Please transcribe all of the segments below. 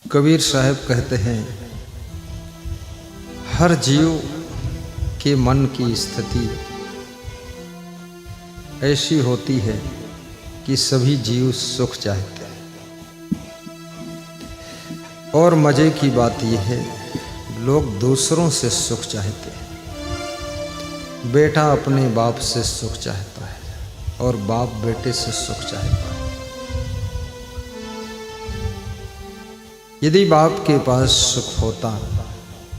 कबीर साहब कहते हैं, हर जीव के मन की स्थिति ऐसी होती है कि सभी जीव सुख चाहते हैं। और मजे की बात यह है, लोग दूसरों से सुख चाहते हैं। बेटा अपने बाप से सुख चाहता है और बाप बेटे से सुख चाहता है। यदि बाप के पास सुख होता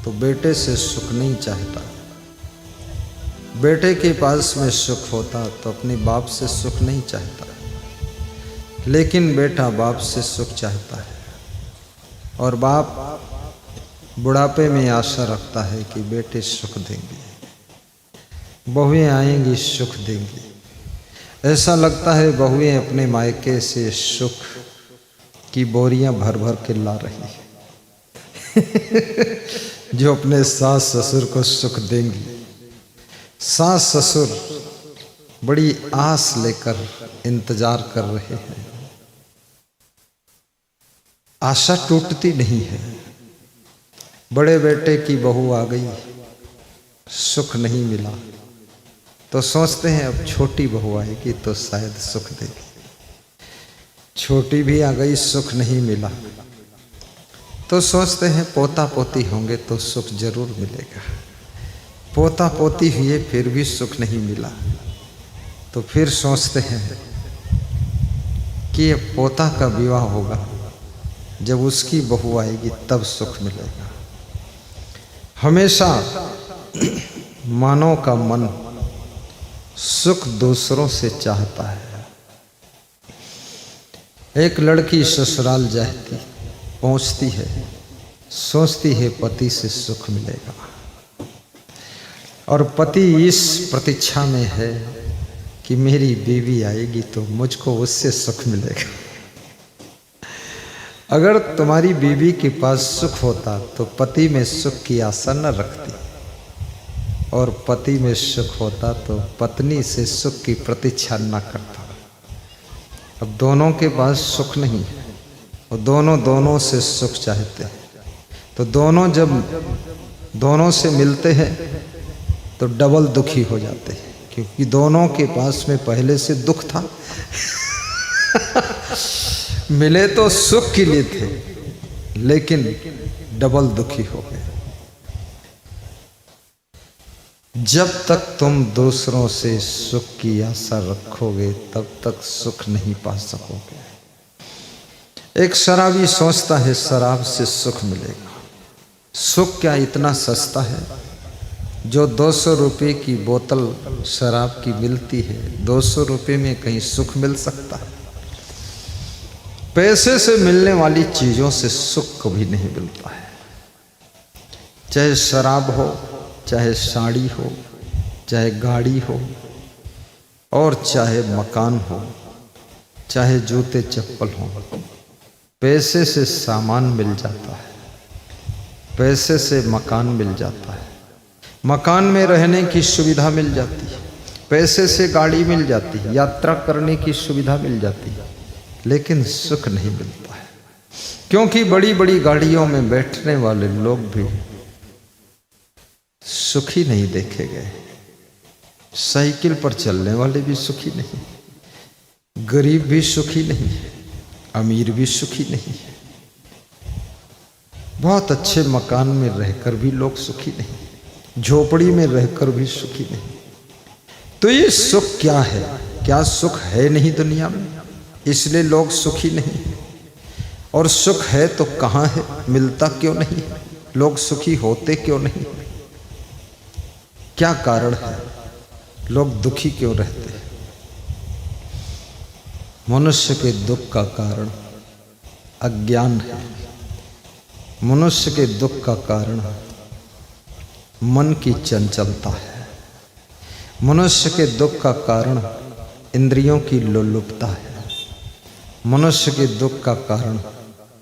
तो बेटे से सुख नहीं चाहता। बेटे के पास में सुख होता तो अपने बाप से सुख नहीं चाहता। लेकिन बेटा बाप से सुख चाहता है और बाप बुढ़ापे में आशा रखता है कि बेटे सुख देंगे, बहुएं आएंगी सुख देंगी। ऐसा लगता है बहुएं अपने मायके से सुख की बोरियां भर भर के ला रही है जो अपने सास ससुर को सुख देंगी। सास ससुर बड़ी आस लेकर इंतजार कर रहे हैं। आशा टूटती नहीं है। बड़े बेटे की बहू आ गई, सुख नहीं मिला तो सोचते हैं अब छोटी बहू आएगी तो शायद सुख देगी। छोटी भी आ गई, सुख नहीं मिला तो सोचते हैं पोता पोती होंगे तो सुख जरूर मिलेगा। पोता पोती हुए फिर भी सुख नहीं मिला तो फिर सोचते हैं कि पोता का विवाह होगा, जब उसकी बहू आएगी तब सुख मिलेगा। हमेशा मानव का मन सुख दूसरों से चाहता है। एक लड़की ससुराल जाती पहुंचती है, सोचती है पति से सुख मिलेगा और पति इस प्रतीक्षा में है कि मेरी बीवी आएगी तो मुझको उससे सुख मिलेगा। अगर तुम्हारी बीवी के पास सुख होता तो पति में सुख की आशा न रखती, और पति में सुख होता तो पत्नी से सुख की प्रतीक्षा न करता। अब दोनों के पास सुख नहीं है और दोनों से सुख चाहते हैं, तो दोनों जब दोनों से मिलते हैं तो डबल दुखी हो जाते हैं, क्योंकि दोनों के पास में पहले से दुख था मिले तो सुख के लिए थे लेकिन डबल दुखी हो गए। जब तक तुम दूसरों से सुख की आशा रखोगे तब तक सुख नहीं पा सकोगे। एक शराबी सोचता है शराब से सुख मिलेगा। सुख क्या इतना सस्ता है? जो 200 रुपये की बोतल शराब की मिलती है, 200 रुपये में कहीं सुख मिल सकता है? पैसे से मिलने वाली चीजों से सुख कभी नहीं मिलता है। चाहे शराब हो, चाहे साड़ी हो, चाहे गाड़ी हो, और चाहे मकान हो, चाहे जूते चप्पल हो, पैसे से सामान मिल जाता है, पैसे से मकान मिल जाता है, मकान में रहने की सुविधा मिल जाती है, पैसे से गाड़ी मिल जाती है, यात्रा करने की सुविधा मिल जाती है, लेकिन सुख नहीं मिलता है। क्योंकि बड़ी बड़ी गाड़ियों में बैठने वाले लोग भी सुखी नहीं देखे गए। साइकिल पर चलने वाले भी सुखी नहीं, गरीब भी सुखी नहीं, अमीर भी सुखी नहीं। बहुत अच्छे मकान में रहकर भी लोग सुखी नहीं, झोपड़ी में रहकर भी सुखी नहीं। तो ये सुख क्या है? क्या सुख है नहीं दुनिया में, इसलिए लोग सुखी नहीं? और सुख है तो कहाँ है? मिलता क्यों नहीं? लोग सुखी होते क्यों नहीं? क्या कारण है? लोग दुखी क्यों रहते हैं? मनुष्य के दुख का कारण अज्ञान है। मनुष्य के दुख का कारण मन की चंचलता है। मनुष्य के दुख का कारण इंद्रियों की लोलुपता है। मनुष्य के दुख का कारण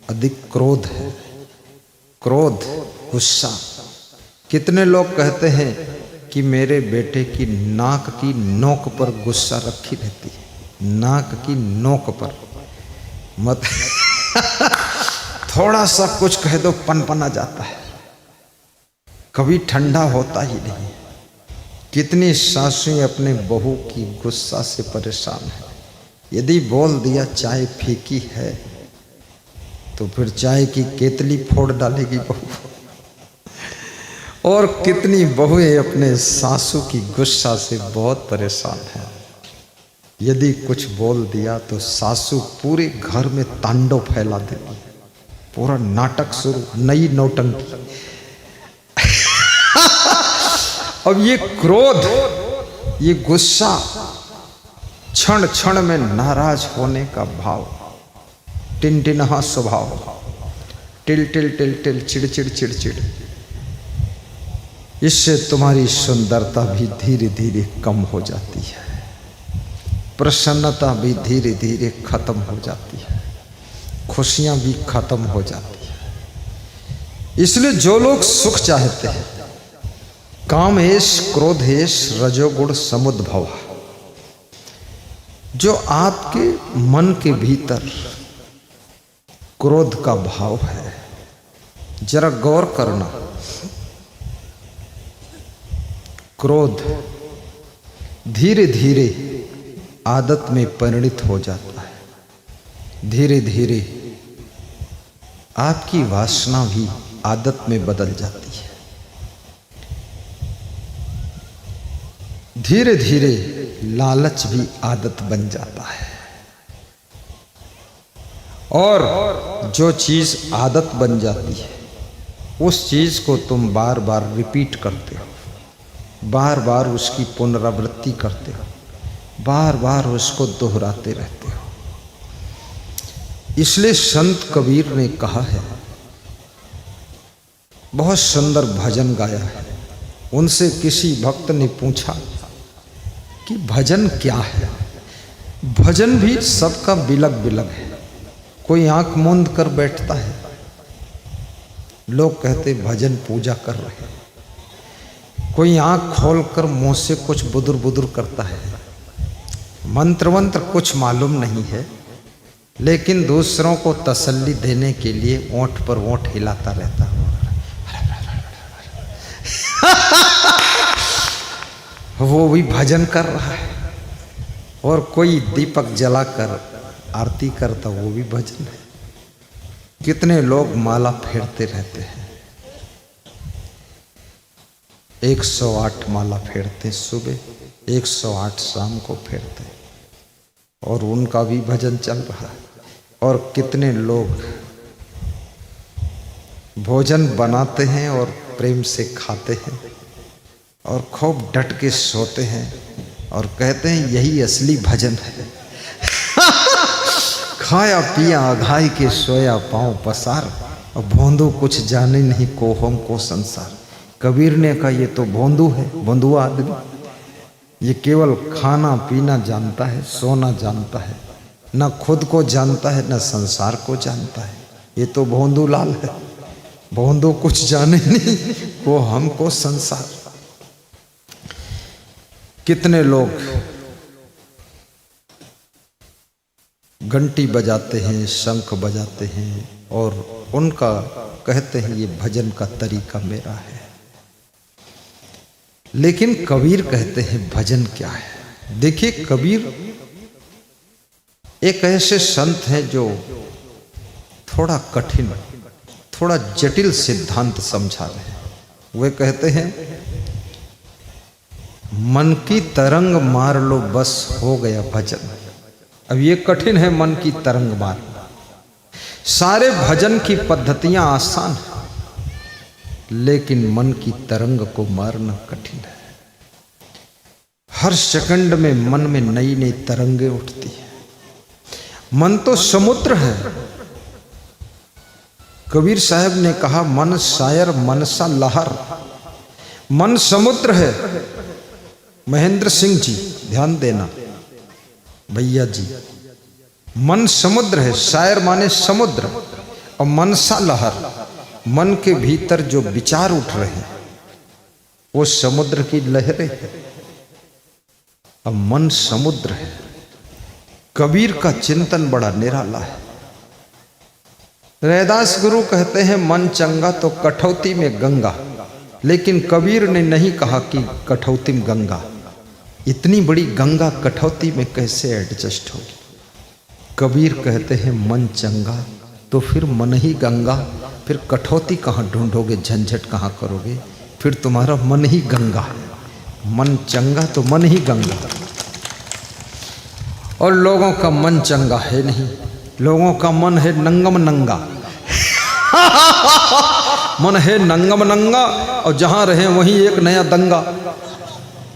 अधिक क्रोध है। क्रोध, गुस्सा। कितने लोग कहते हैं कि मेरे बेटे की नाक की नोक पर गुस्सा रखी रहती है, नाक की नोक पर। मत थोड़ा सा कुछ कह दो पनपना जाता है, कभी ठंडा होता ही नहीं। कितनी सासुएं अपने बहू की गुस्सा से परेशान है। यदि बोल दिया चाय फीकी है तो फिर चाय की केतली फोड़ डालेगी बहू। और कितनी बहुएं अपने सासू की गुस्सा से बहुत परेशान हैं। यदि कुछ बोल दिया तो सासू पूरे घर में तांडव फैला देगी, पूरा नाटक शुरू, नई नौटंकी। अब ये क्रोध, ये गुस्सा, क्षण क्षण में नाराज होने का भाव, टिनटिनहा स्वभाव, टिल टिल टिल टिल, चिड़चिड़ चिड़चिड़, इससे तुम्हारी सुंदरता भी धीरे धीरे कम हो जाती है, प्रसन्नता भी धीरे धीरे खत्म हो जाती है, खुशियां भी खत्म हो जाती है। इसलिए जो लोग सुख चाहते हैं, कामेश क्रोधेश रजोगुण समुद्भव, जो आपके मन के भीतर क्रोध का भाव है, जरा गौर करना। क्रोध धीरे धीरे आदत में परिणित हो जाता है, धीरे धीरे आपकी वासना भी आदत में बदल जाती है, धीरे धीरे लालच भी आदत बन जाता है। और जो चीज आदत बन जाती है उस चीज को तुम बार बार रिपीट करते हो, बार बार उसकी पुनरावृत्ति करते हो, बार बार उसको दोहराते रहते हो। इसलिए संत कबीर ने कहा है, बहुत सुंदर भजन गाया है। उनसे किसी भक्त ने पूछा कि भजन क्या है। भजन भी सबका बिलग बिलग है। कोई आंख मूंद कर बैठता है, लोग कहते भजन पूजा कर रहे हैं। कोई आंख खोलकर मुंह से कुछ बुदुर बुदुर करता है, मंत्र वंत्र कुछ मालूम नहीं है, लेकिन दूसरों को तसल्ली देने के लिए ओंठ पर ओंठ हिलाता रहता है। वो भी भजन कर रहा है। और कोई दीपक जलाकर आरती करता, वो भी भजन है। कितने लोग माला फेरते रहते हैं, 108 माला फेरते सुबह, 108 शाम को फेरते, और उनका भी भजन चल रहा है। और कितने लोग भोजन बनाते हैं और प्रेम से खाते हैं और खूब डट के सोते हैं और कहते हैं यही असली भजन है। खाया पिया अघाई के सोया पाँव पसार, और भोंदू कुछ जाने नहीं को हमको संसार। कबीर ने कहा ये तो भोंदू है, भोंदुआ आदमी। ये केवल खाना पीना जानता है, सोना जानता है, न खुद को जानता है न संसार को जानता है। ये तो भोंदू लाल है, भोंदू कुछ जाने नहीं वो हमको संसार। कितने लोग घंटी बजाते हैं, शंख बजाते हैं और उनका कहते हैं ये भजन का तरीका मेरा है। लेकिन कबीर कहते हैं भजन क्या है। देखिए कबीर एक ऐसे संत हैं जो थोड़ा कठिन, थोड़ा जटिल सिद्धांत समझा रहे हैं। वे कहते हैं मन की तरंग मार लो बस हो गया भजन। अब ये कठिन है मन की तरंग मार। सारे भजन की पद्धतियां आसान है, लेकिन मन की तरंग को मारना कठिन है। हर सेकंड में मन में नई नई तरंगें उठती है। मन तो समुद्र है। कबीर साहब ने कहा मन शायर मनसा लहर। मन समुद्र है। महेंद्र सिंह जी ध्यान देना भैया जी, मन समुद्र है। शायर माने समुद्र और मनसा लहर, मन के भीतर जो विचार उठ रहे हैं वो समुद्र की लहरें हैं। अब मन समुद्र है। कबीर का चिंतन बड़ा निराला है। रैदास गुरु कहते हैं मन चंगा तो कठौती में गंगा, लेकिन कबीर ने नहीं कहा कि कठौती में गंगा। इतनी बड़ी गंगा कठौती में कैसे एडजस्ट होगी। कबीर कहते हैं मन चंगा तो फिर मन ही गंगा, फिर कठौती कहाँ ढूंढोगे, झंझट कहाँ करोगे, फिर तुम्हारा मन ही गंगा है। मन चंगा तो मन ही गंगा। और लोगों का मन चंगा है नहीं, लोगों का मन है नंगम नंगा। मन है नंगम नंगा और जहां रहे वहीं एक नया दंगा।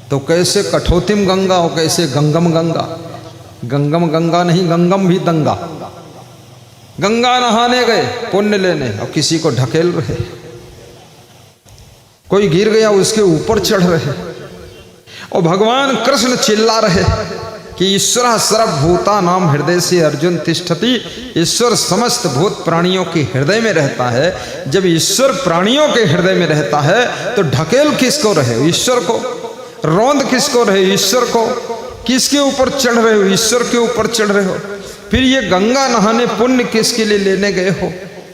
तो कैसे कठौतीम गंगा और कैसे गंगम गंगा। गंगम गंगा नहीं, गंगम भी दंगा। गंगा नहाने गए पुण्य लेने और किसी को ढकेल रहे, कोई गिर गया उसके ऊपर चढ़ रहे, और भगवान कृष्ण चिल्ला रहे कि ईश्वर सर्वभूता नाम हृदय से अर्जुन तिष्ठति। ईश्वर समस्त भूत प्राणियों के हृदय में रहता है। जब ईश्वर प्राणियों के हृदय में रहता है तो ढकेल किसको रहे हो, ईश्वर को। रौंद किसको रहे, ईश्वर को। किसके ऊपर चढ़ रहे हो, ईश्वर के ऊपर चढ़ रहे हो। फिर ये गंगा नहाने पुण्य किसके लिए लेने गए हो।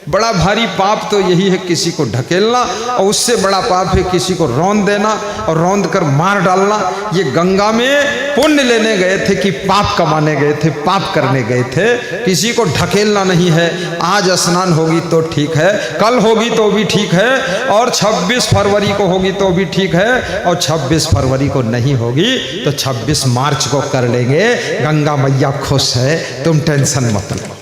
बड़ा भारी पाप तो यही है किसी को ढकेलना, और उससे बड़ा पाप है किसी को रौंद देना और रौंद कर मार डालना। ये गंगा में पुण्य लेने गए थे कि पाप कमाने गए थे, पाप करने गए थे। किसी को ढकेलना नहीं है। आज स्नान होगी तो ठीक है, कल होगी तो भी ठीक है, और 26 फरवरी को होगी तो भी ठीक है, और 26 फरवरी को नहीं होगी तो 26 मार्च को कर लेंगे। गंगा मैया खुश है, तुम टेंशन मत लो।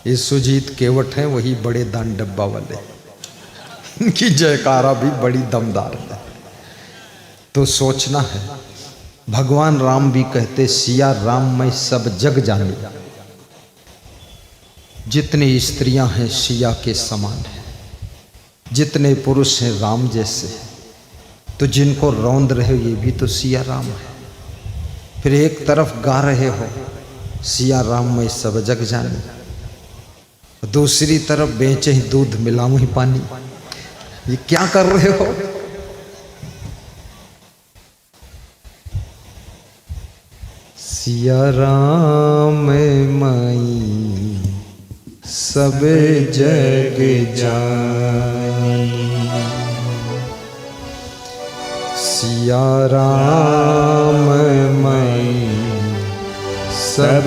ये सुजीत केवट हैं, वही बड़े दान डब्बा वाले। इनकी जयकारा भी बड़ी दमदार है। तो सोचना है, भगवान राम भी कहते सिया राम मैं सब जग जानी। जितनी स्त्रियां हैं सिया के समान है, जितने पुरुष हैं राम जैसे। तो जिनको रौंद रहे हो ये भी तो सिया राम है। फिर एक तरफ गा रहे हो सिया राम मैं सब जग जानी, दूसरी तरफ बेचे ही दूध मिलाऊं ही पानी। ये क्या कर रहे हो। सिया राम माई सब जग जानी, सिया राम माई सब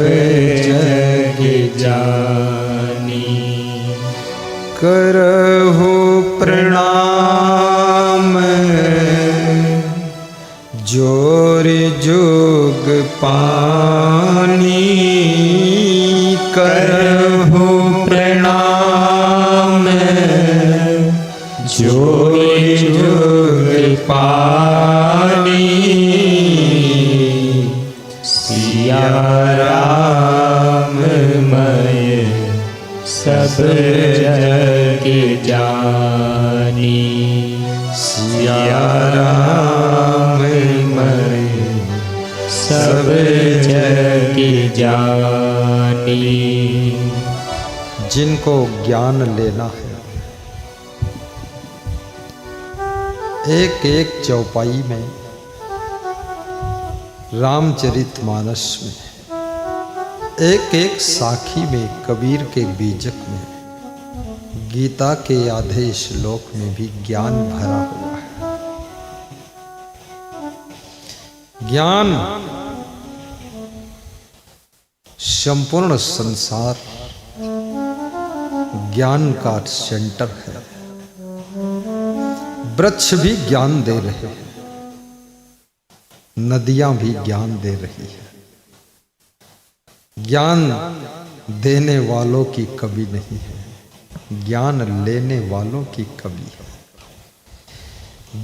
जग जानी। करहु प्रणाम जोर जोग पानी, करहु प्रणाम जोर जोग पानी। सिया राम मैं सब जग जानी, सिया राम मैं सब जग जानी। जिनको ज्ञान लेना है, एक एक चौपाई में, रामचरितमानस में, एक एक साखी में, कबीर के बीजक में, गीता के आधे श्लोक में भी ज्ञान भरा हुआ है। ज्ञान संपूर्ण संसार ज्ञान का सेंटर है। वृक्ष भी ज्ञान दे रहे हैं, नदियां भी ज्ञान दे रही है। ज्ञान देने वालों की कमी नहीं है, ज्ञान लेने वालों की कमी है।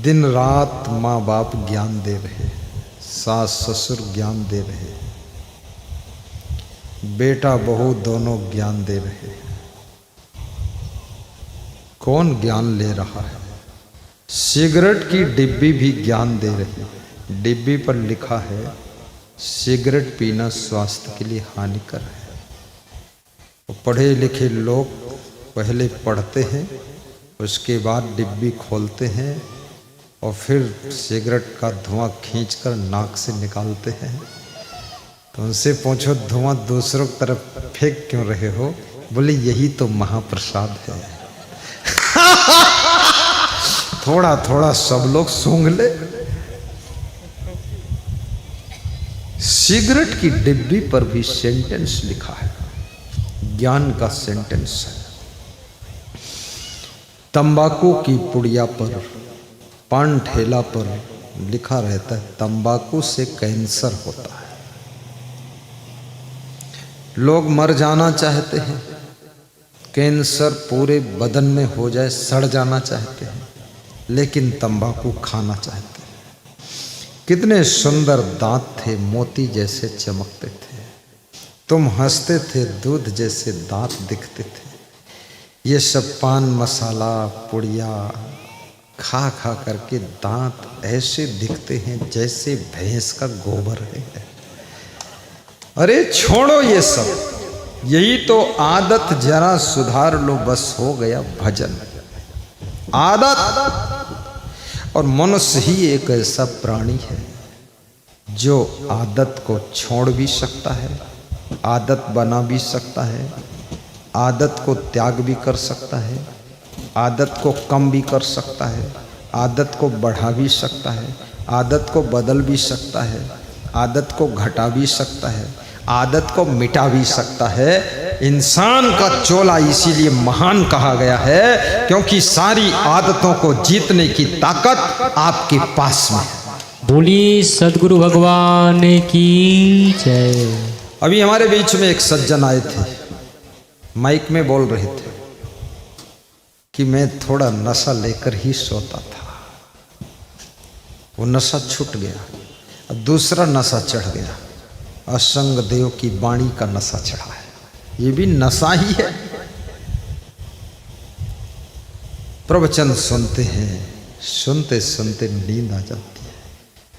दिन रात माँ बाप ज्ञान दे रहे, सास ससुर ज्ञान दे रहे, बेटा बहू दोनों ज्ञान दे रहे। कौन ज्ञान ले रहा है। सिगरेट की डिब्बी भी ज्ञान दे रही। डिब्बी पर लिखा है सिगरेट पीना स्वास्थ्य के लिए हानिकर है। पढ़े लिखे लोग पहले पढ़ते हैं, उसके बाद डिब्बी खोलते हैं और फिर सिगरेट का धुआं खींचकर नाक से निकालते हैं। तो उनसे पूछो धुआं दूसरों की तरफ फेंक क्यों रहे हो? बोले यही तो महाप्रसाद है। थोड़ा थोड़ा सब लोग सूंघ ले। सिगरेट की डिब्बी पर भी सेंटेंस लिखा है, ज्ञान का सेंटेंस है। तंबाकू की पुड़िया पर, पान ठेला पर लिखा रहता है तंबाकू से कैंसर होता है। लोग मर जाना चाहते हैं, कैंसर पूरे बदन में हो जाए, सड़ जाना चाहते हैं, लेकिन तंबाकू खाना चाहते हैं। कितने सुंदर दांत थे, मोती जैसे चमकते थे। तुम हंसते थे, दूध जैसे दांत दिखते थे। ये सब पान मसाला पुड़िया खा खा करके दांत ऐसे दिखते हैं जैसे भैंस का गोबर है। अरे छोड़ो ये सब, यही तो आदत, जरा सुधार लो बस हो गया भजन। आदत। और मनुष्य ही एक ऐसा प्राणी है जो आदत को छोड़ भी सकता है, आदत बना भी सकता है, आदत को त्याग भी कर सकता है, आदत को कम भी कर सकता है, आदत को बढ़ा भी सकता है, आदत को बदल भी सकता है, आदत को घटा भी सकता है, आदत को मिटा भी सकता है। इंसान का चोला इसीलिए महान कहा गया है क्योंकि सारी आदतों को जीतने की ताकत आपके पास में है। बोलिए सदगुरु भगवान की जय। अभी हमारे बीच में एक सज्जन आए थे, माइक में बोल रहे थे कि मैं थोड़ा नशा लेकर ही सोता था, वो नशा छूट गया, अब दूसरा नशा चढ़ गया, असंग देव की वाणी का नशा चढ़ा है। ये भी नशा ही है। प्रवचन सुनते हैं, सुनते सुनते नींद आ जाती है।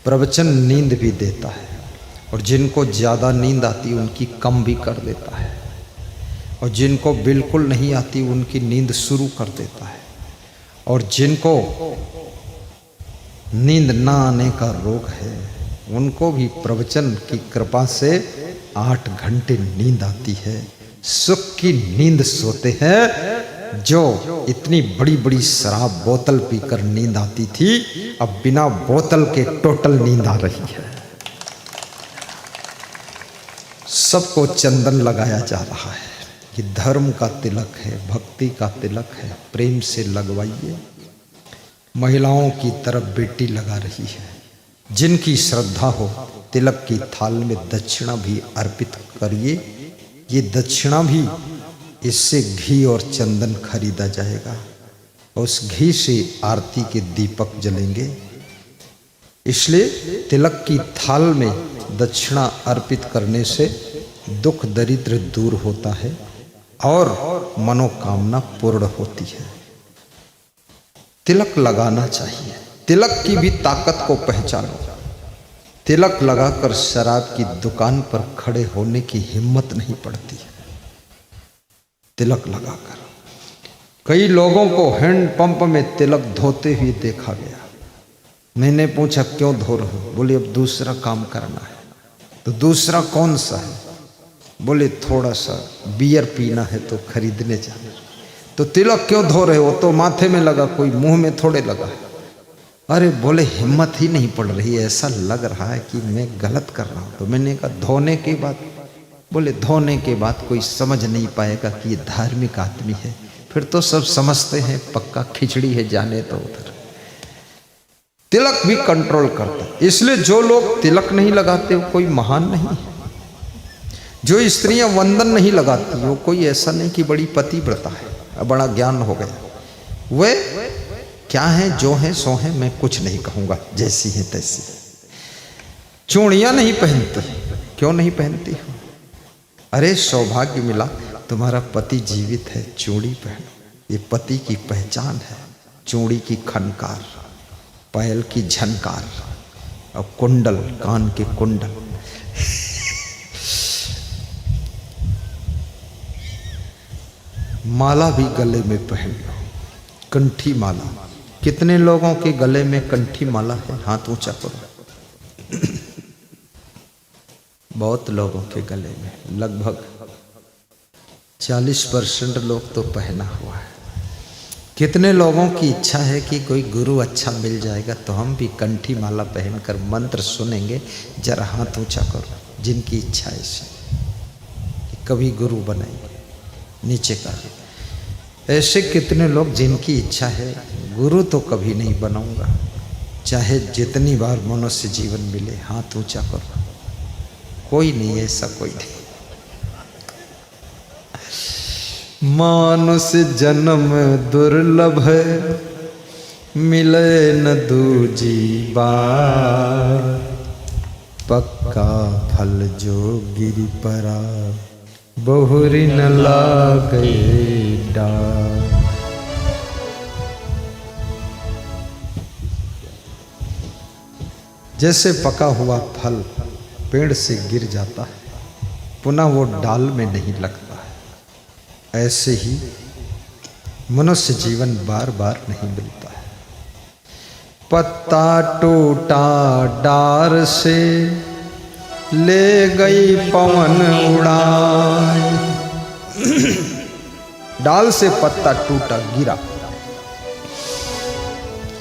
प्रवचन नींद भी देता है, और जिनको ज़्यादा नींद आती उनकी कम भी कर देता है, और जिनको बिल्कुल नहीं आती उनकी नींद शुरू कर देता है, और जिनको नींद ना आने का रोग है उनको भी प्रवचन की कृपा से 8 घंटे नींद आती है। सुख की नींद सोते हैं। जो इतनी बड़ी बड़ी शराब बोतल पीकर नींद आती थी, अब बिना बोतल के टोटल नींद आ रही है। सबको चंदन लगाया जा रहा है कि धर्म का तिलक है, भक्ति का तिलक है, प्रेम से लगवाइए। महिलाओं की तरफ बेटी लगा रही है। जिनकी श्रद्धा हो तिलक की थाल में दक्षिणा भी अर्पित करिए। ये दक्षिणा भी, इससे घी और चंदन खरीदा जाएगा, उस घी से आरती के दीपक जलेंगे। इसलिए तिलक की थाल में दक्षिणा अर्पित करने से दुख दरिद्र दूर होता है और मनोकामना पूर्ण होती है। तिलक लगाना चाहिए। तिलक की भी ताकत को पहचानो। तिलक लगाकर शराब की दुकान पर खड़े होने की हिम्मत नहीं पड़ती है। तिलक लगाकर कई लोगों को हैंडपंप में तिलक धोते हुए देखा गया। मैंने पूछा क्यों धो रहे हो? बोले अब दूसरा काम करना है। तो दूसरा कौन सा है? बोले थोड़ा सा बियर पीना है तो खरीदने जाना। तो तिलक क्यों धो रहे हो? तो माथे में लगा, कोई मुंह में थोड़े लगा है। अरे बोले हिम्मत ही नहीं पड़ रही, ऐसा लग रहा है कि मैं गलत कर रहा हूँ। तो मैंने कहा धोने के बाद? बोले धोने के बाद कोई समझ नहीं पाएगा कि ये धार्मिक आदमी है, फिर तो सब समझते हैं पक्का खिचड़ी है, जाने तो उधर। तिलक भी कंट्रोल करता है। इसलिए जो लोग तिलक नहीं लगाते वो कोई महान नहीं है। जो स्त्रियां वंदन नहीं लगाती वो कोई ऐसा नहीं कि बड़ी पतिव्रता है, बड़ा ज्ञान हो गया। वे क्या है, जो है सो है, मैं कुछ नहीं कहूँगा, जैसी है तैसी। चूड़ियाँ नहीं पहनती, क्यों नहीं पहनती हो? अरे सौभाग्य मिला, तुम्हारा पति जीवित है, चूड़ी पहनो। ये पति की पहचान है। चूड़ी की खनकार, पायल की झनकार और कुंडल, कान के कुंडल। माला भी गले में पहन लो, कंठी माला। कितने लोगों के गले में कंठी माला है? हाथ ऊंचा करो। बहुत लोगों के गले में, लगभग 40% लोग तो पहना हुआ है। कितने लोगों की इच्छा है कि कोई गुरु अच्छा मिल जाएगा तो हम भी कंठी माला पहनकर मंत्र सुनेंगे। जरा हाथ ऊंचा करो जिनकी इच्छा है ऐसे कि कभी गुरु बनेंगे, नीचे कर। ऐसे कितने लोग जिनकी इच्छा है गुरु तो कभी नहीं बनाऊंगा, चाहे जितनी बार मनुष्य जीवन मिले। हाथ ऊंचा करो। कोई नहीं, ऐसा कोई नहीं। मानुष जन्म दुर्लभ है, मिले न दूजी बार। पक्का फल जो गिरी परा, बहुरी न लागे डार। जैसे पका हुआ फल पेड़ से गिर जाता है, पुनः वो डाल में नहीं लगता है, ऐसे ही मनुष्य जीवन बार बार नहीं मिलता है। पत्ता टूटा डार से, ले गई पवन उड़ाए। डाल से पत्ता टूटा, गिरा,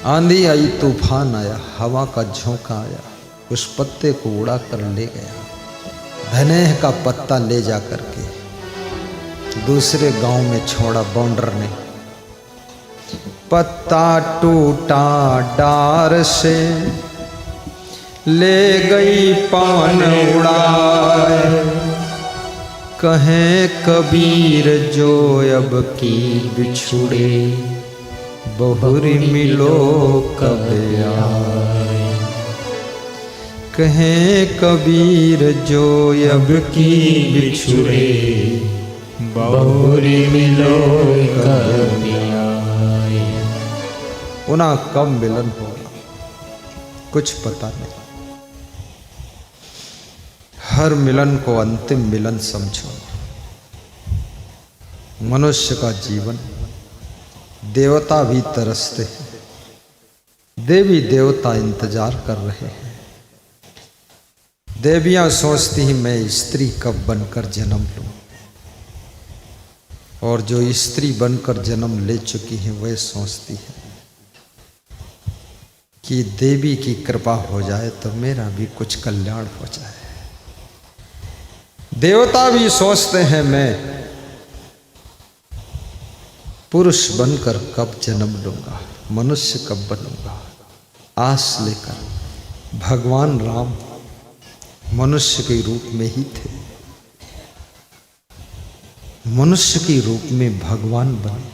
आंधी आई, तूफान आया, हवा का झोंका आया, उस पत्ते को उड़ा कर ले गया। धनेह का पत्ता ले जा करके दूसरे गांव में छोड़ा बाउंडर ने। पत्ता टूटा डार से, ले गई पवन उड़ाए। कहें कबीर जो अब की बिछुड़े, बहुरी मिलो कब आए। कहें कबीर जो अब की बिछुड़े, बहुरी मिलो कब आए। उन्हें कब मिलन होगा कुछ पता नहीं। हर मिलन को अंतिम मिलन समझो। मनुष्य का जीवन, देवता भी तरसते हैं, देवी देवता इंतजार कर रहे हैं। देवियां सोचती हैं मैं स्त्री कब बनकर जन्म लूं, और जो स्त्री बनकर जन्म ले चुकी हैं वह सोचती है कि देवी की कृपा हो जाए तो मेरा भी कुछ कल्याण हो जाए। देवता भी सोचते हैं मैं पुरुष बनकर कब जन्म लूंगा, मनुष्य कब बनूंगा। आस लेकर भगवान राम मनुष्य के रूप में ही थे, मनुष्य के रूप में भगवान बने।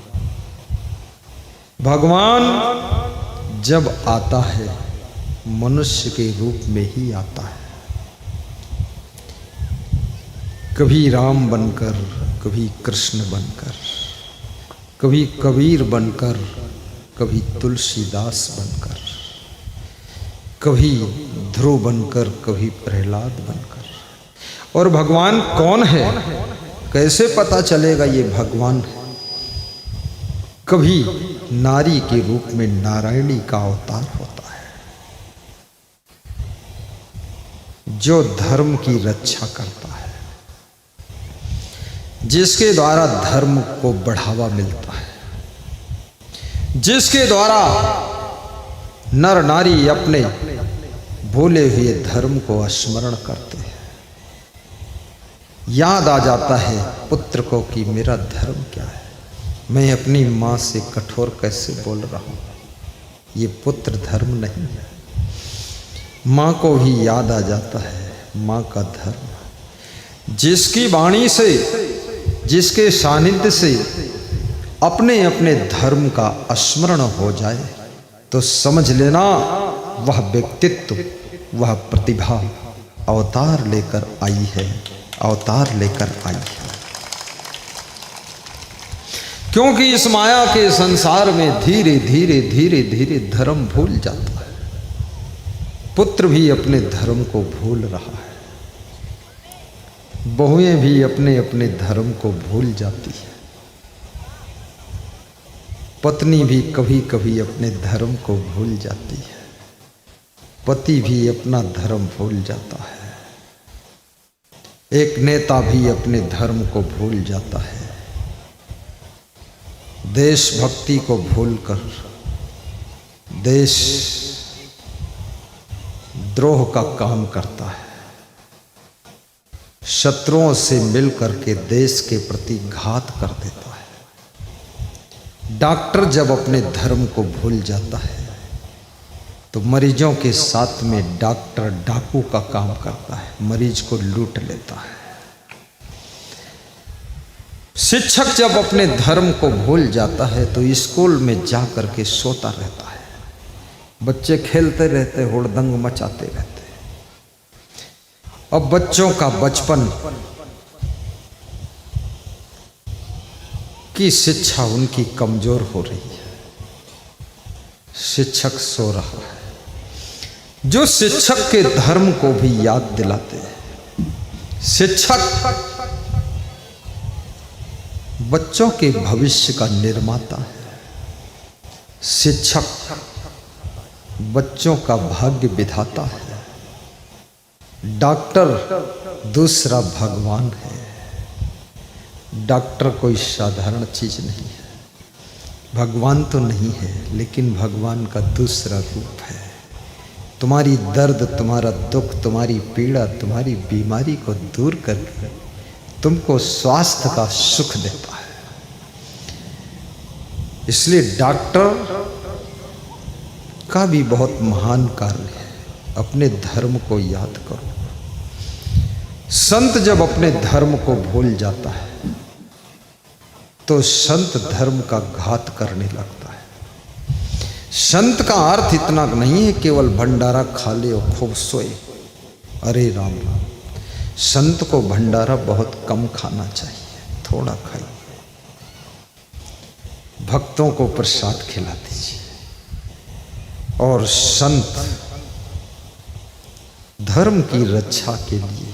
भगवान जब आता है मनुष्य के रूप में ही आता है। कभी राम बनकर, कभी कृष्ण बनकर, कभी कबीर बनकर, कभी तुलसीदास बनकर, कभी ध्रुव बनकर, कभी प्रहलाद बनकर। और भगवान कौन है, कैसे पता चलेगा ये भगवान है? कभी नारी के रूप में नारायणी का अवतार होता है, जो धर्म की रक्षा करता है, जिसके द्वारा धर्म को बढ़ावा मिलता है, जिसके द्वारा नर नारी अपने भूले हुए धर्म को स्मरण करते हैं। याद आ जाता है पुत्र को कि मेरा धर्म क्या है, मैं अपनी माँ से कठोर कैसे बोल रहा हूँ, ये पुत्र धर्म नहीं है। माँ को भी याद आ जाता है माँ का धर्म। जिसकी वाणी से, जिसके सानिध्य से अपने अपने धर्म का स्मरण हो जाए तो समझ लेना वह व्यक्तित्व, वह प्रतिभा अवतार लेकर आई है, अवतार लेकर आई है। क्योंकि इस माया के संसार में धीरे धीरे धीरे धीरे धर्म भूल जाता है। पुत्र भी अपने धर्म को भूल रहा है, बहुएं भी अपने अपने धर्म को भूल जाती है। पत्नी भी कभी कभी अपने धर्म को भूल जाती है, पति भी अपना धर्म भूल जाता है, एक नेता भी अपने धर्म को भूल जाता है, देशभक्ति को भूलकर देश द्रोह का काम करता है, शत्रुओं से मिलकर के देश के प्रति घात कर देता है। डॉक्टर जब अपने धर्म को भूल जाता है तो मरीजों के साथ में डॉक्टर डाकू का काम करता है, मरीज को लूट लेता है। शिक्षक जब अपने धर्म को भूल जाता है तो स्कूल में जा कर के सोता रहता है, बच्चे खेलते रहते, हुड़दंग मचाते रहते। अब बच्चों का बचपन की शिक्षा उनकी कमजोर हो रही है, शिक्षक सो रहा है। जो शिक्षक के धर्म को भी याद दिलाते हैं, शिक्षक बच्चों के भविष्य का निर्माता है, शिक्षक बच्चों का भाग्य विधाता है, डॉक्टर दूसरा भगवान है। डॉक्टर कोई साधारण चीज नहीं है, भगवान तो नहीं है लेकिन भगवान का दूसरा रूप है। तुम्हारी दर्द, तुम्हारा दुख, तुम्हारी पीड़ा, तुम्हारी बीमारी को दूर करके तुमको स्वास्थ्य का सुख देता है। इसलिए डॉक्टर का भी बहुत महान कार्य है, अपने धर्म को याद करो। संत जब अपने धर्म को भूल जाता है तो संत धर्म का घात करने लगता है। संत का अर्थ इतना नहीं है केवल भंडारा खा ले और खूब सोए, अरे राम राम। संत को भंडारा बहुत कम खाना चाहिए, थोड़ा खाइए, भक्तों को प्रसाद खिला दीजिए। और संत धर्म की रक्षा के लिए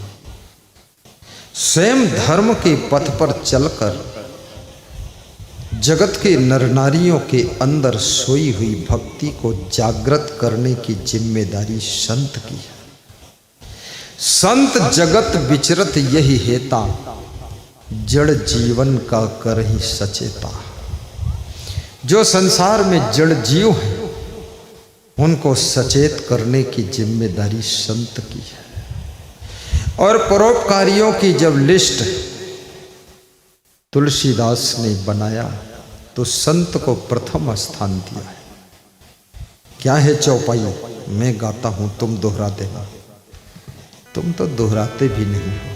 स्वयं धर्म के पथ पर चलकर जगत के नर नारियों के अंदर सोई हुई भक्ति को जागृत करने की जिम्मेदारी संत की है। संत जगत विचरत यही हेता, जड़ जीवन का करहि सचेता। जो संसार में जड़ जीव हैं उनको सचेत करने की जिम्मेदारी संत की है। और परोपकारियों की जब लिस्ट तुलसीदास ने बनाया तो संत को प्रथम स्थान दिया है। क्या है चौपाई, मैं गाता हूं तुम दोहरा देना। तुम तो दोहराते भी नहीं हो,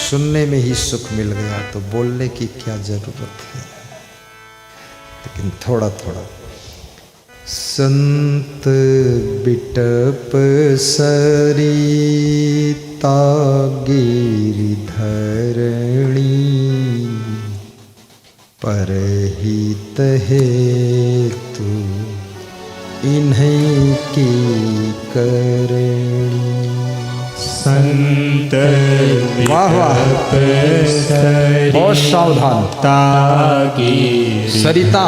सुनने में ही सुख मिल गया तो बोलने की क्या जरूरत है। लेकिन थोड़ा थोड़ा संत बिटप सरिता गिरिधरणी, परहित हेतु इन्हीं की करणी। संत वाह वाह, बहुत सावधान। सरिता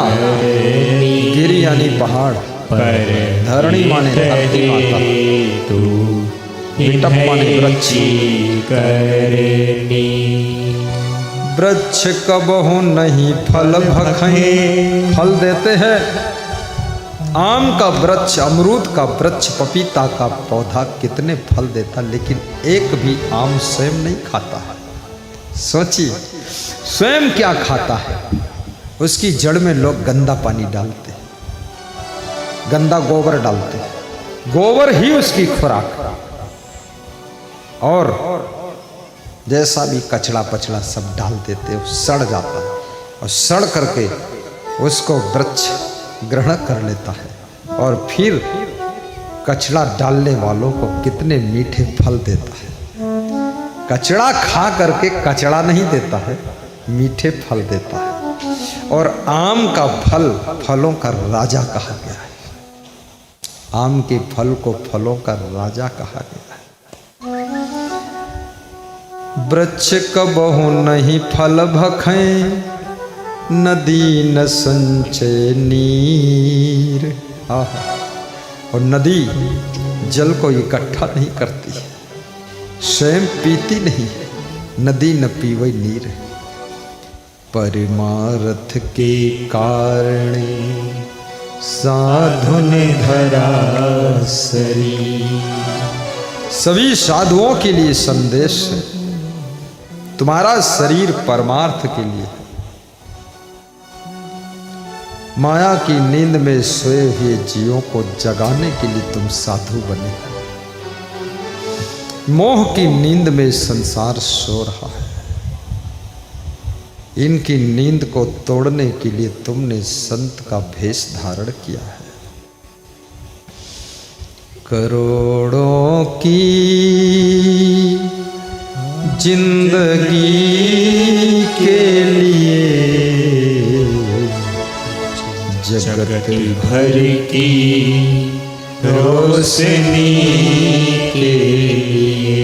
गिरी यानी पहाड़, धरणी माने धरती माता, बिटप माने वृक्ष। वृक्ष कबहु नहीं फल भखें, फल देते हैं। आम का वृक्ष, अमरूद का वृक्ष, पपीता का पौधा कितने फल देता, लेकिन एक भी आम स्वयं नहीं खाता है। सोचिए स्वयं क्या खाता है। उसकी जड़ में लोग गंदा पानी डालते हैं, गंदा गोबर डालते हैं, गोबर ही उसकी खुराक। और जैसा भी कचड़ा पचड़ा सब डाल देते हैं, सड़ जाता है और सड़ करके उसको वृक्ष ग्रहण कर लेता है। और फिर कचड़ा डालने वालों को कितने मीठे फल देता है। कचड़ा खा करके कचड़ा नहीं देता है, मीठे फल देता है। और आम का फल फलों का राजा कहा गया है। आम के फल को फलों का राजा कहा गया है। वृक्ष कबहु नहीं फल भखें, नदी न संचय नीर। आहा, और नदी जल को इकट्ठा नहीं करती, स्वयं पीती नहीं, नदी न पीवै नीर। परमार्थ के कारण साधु ने धरा शरीर। सभी साधुओं के लिए संदेश है, तुम्हारा शरीर परमार्थ के लिए है। माया की नींद में सोए हुए जीवों को जगाने के लिए तुम साधु बने। मोह की नींद में संसार सो रहा है, इनकी नींद को तोड़ने के लिए तुमने संत का भेष धारण किया है। करोड़ों की जिंदगी के लिए जगत भर की रोशनी के लिए।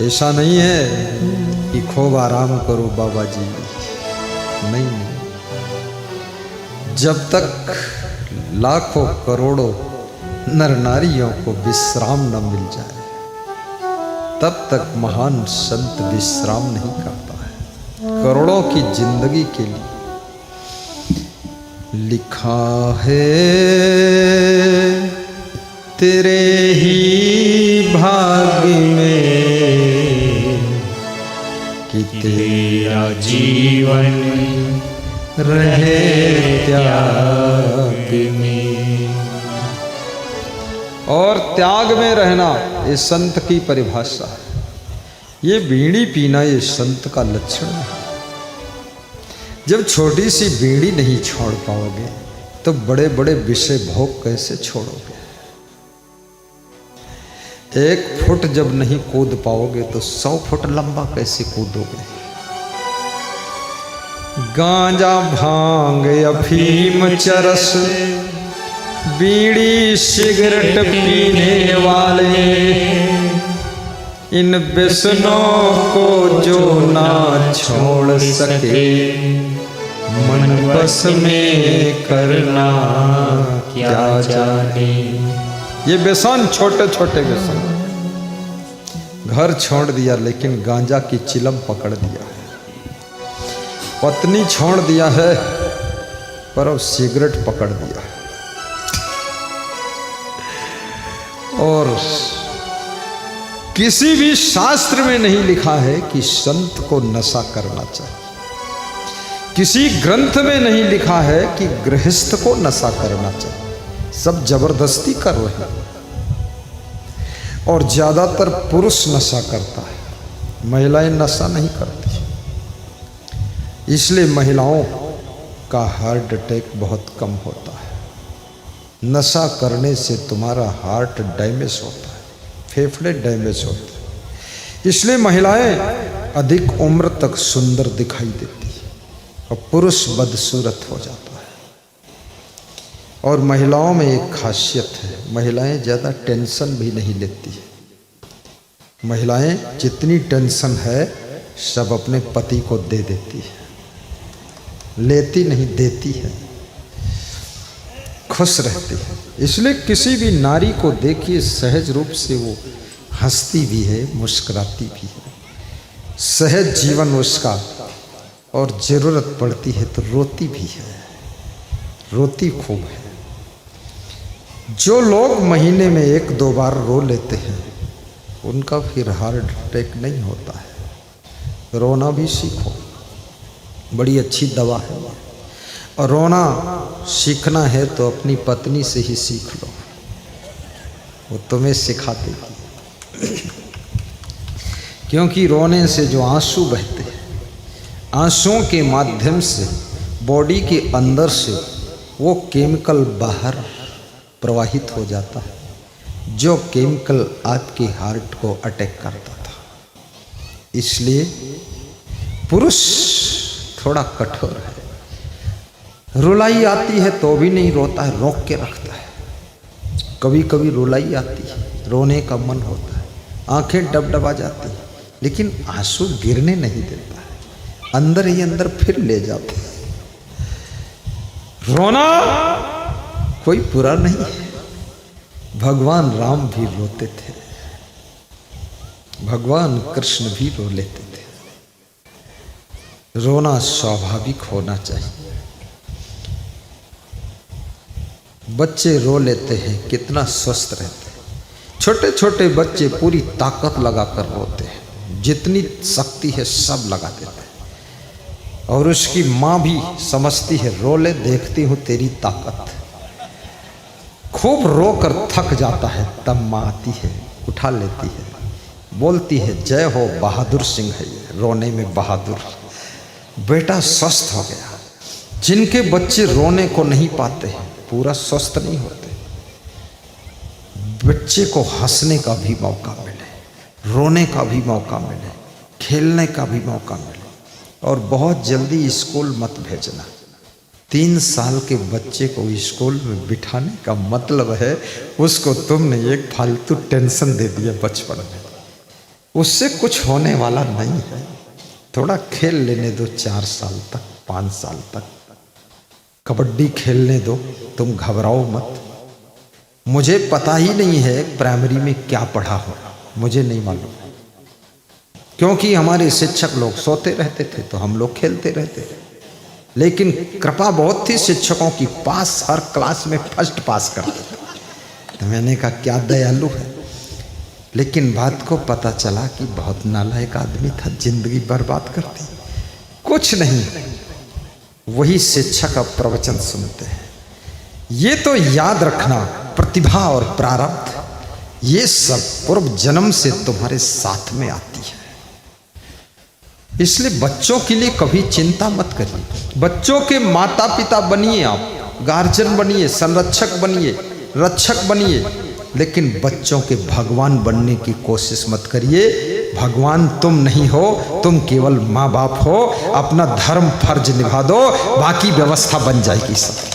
ऐसा नहीं है कि खूब आराम करो बाबा जी, नहीं, जब तक लाखों करोड़ों नर नारियों को विश्राम न मिल जाए तब तक महान संत विश्राम नहीं करता है। करोड़ों की जिंदगी के लिए लिखा है तेरे ही भाग्य में कि तेरा जीवन रहे त्याग में। और त्याग में रहना ये संत की परिभाषा है। ये बीड़ी पीना ये संत का लक्षण है। जब छोटी सी बीड़ी नहीं छोड़ पाओगे तो बड़े बड़े विषय भोग कैसे छोड़ोगे। 1 फुट जब नहीं कूद पाओगे तो 100 फुट लंबा कैसे कूदोगे। गांजा भांग अफीम चरस बीड़ी सिगरेट पीने वाले, इन व्यसनों को जो ना छोड़ सके मन बस में करना क्या जाने। ये व्यसन छोटे छोटे व्यसन, घर छोड़ दिया लेकिन गांजा की चिलम पकड़ दिया है, पत्नी छोड़ दिया है पर अब सिगरेट पकड़ दिया है। और किसी भी शास्त्र में नहीं लिखा है कि संत को नशा करना चाहिए, किसी ग्रंथ में नहीं लिखा है कि गृहस्थ को नशा करना चाहिए। सब जबरदस्ती कर रहे हैं और ज्यादातर पुरुष नशा करता है, महिलाएं नशा नहीं करती। इसलिए महिलाओं का हार्ट अटैक बहुत कम होता है। नशा करने से तुम्हारा हार्ट डैमेज होता है, फेफड़े डैमेज होते हैं। इसलिए महिलाएं अधिक उम्र तक सुंदर दिखाई देती है और पुरुष बदसूरत हो जाता है। और महिलाओं में एक खासियत है, महिलाएं ज़्यादा टेंशन भी नहीं लेती है। महिलाएं जितनी टेंशन है सब अपने पति को दे देती है, लेती नहीं देती है, खुश रहती है। इसलिए किसी भी नारी को देखिए सहज रूप से वो हंसती भी है, मुस्कुराती भी है, सहज जीवन उसका। और ज़रूरत पड़ती है तो रोती भी है, रोती खूब है। जो लोग महीने में 1-2 बार रो लेते हैं उनका फिर हार्ट अटैक नहीं होता है। रोना भी सीखो, बड़ी अच्छी दवा है। और रोना सीखना है तो अपनी पत्नी से ही सीख लो, वो तुम्हें सिखा देगी। क्योंकि रोने से जो आंसू बहते हैं, आंसुओं के माध्यम से बॉडी के अंदर से वो केमिकल बाहर प्रवाहित हो जाता है जो केमिकल आपके हार्ट को अटैक करता था। इसलिए पुरुष थोड़ा कठोर है। रुलाई आती है तो भी नहीं रोता है, रोक के रखता है। कभी कभी रुलाई आती है, रोने का मन होता है, आंखें डबडबा जाती हैं, लेकिन आंसू गिरने नहीं देता है। अंदर ही अंदर फिर ले जाते। रोना कोई बुरा नहीं है, भगवान राम भी रोते थे, भगवान कृष्ण भी रो लेते थे। रोना स्वाभाविक होना चाहिए। बच्चे रो लेते हैं, कितना स्वस्थ रहते हैं। छोटे छोटे बच्चे पूरी ताकत लगाकर रोते हैं, जितनी शक्ति है सब लगा देते हैं। और उसकी माँ भी समझती है, रो ले, देखती हूँ तेरी ताकत। खूब रोकर थक जाता है, तब माँ आती है, उठा लेती है, बोलती है जय हो, बहादुर सिंह है ये, रोने में बहादुर, बेटा स्वस्थ हो गया। जिनके बच्चे रोने को नहीं पाते हैं पूरा स्वस्थ नहीं होते। बच्चे को हंसने का भी मौका मिले, रोने का भी मौका मिले, खेलने का भी मौका मिले। और बहुत जल्दी स्कूल मत भेजना। 3 साल के बच्चे को स्कूल में बिठाने का मतलब है उसको तुमने एक फालतू टेंशन दे दिया बचपन में, उससे कुछ होने वाला नहीं है। थोड़ा खेल लेने दो 4 साल तक, 5 साल तक कबड्डी खेलने दो, तुम घबराओ मत। मुझे पता ही नहीं है प्राइमरी में क्या पढ़ा हो, मुझे नहीं मालूम, क्योंकि हमारे शिक्षक लोग सोते रहते थे तो हम लोग खेलते रहते थे। लेकिन कृपा बहुत थी शिक्षकों की, पास हर क्लास में फर्स्ट पास करते थे। तो मैंने कहा क्या दयालु है। लेकिन बात को पता चला कि बहुत नालायक आदमी था, जिंदगी बर्बाद कर दी। कुछ नहीं, वही शिक्षक अब प्रवचन सुनते हैं। ये तो याद रखना, प्रतिभा और प्रारब्ध ये सब पूर्व जन्म से तुम्हारे साथ में आती है। इसलिए बच्चों के लिए कभी चिंता मत करिए। बच्चों के माता पिता बनिए, आप गार्जियन बनिए, संरक्षक बनिए, रक्षक बनिए, लेकिन बच्चों के भगवान बनने की कोशिश मत करिए। भगवान तुम नहीं हो, तुम केवल माँ बाप हो। अपना धर्म फर्ज निभा दो, बाकी व्यवस्था बन जाएगी सब।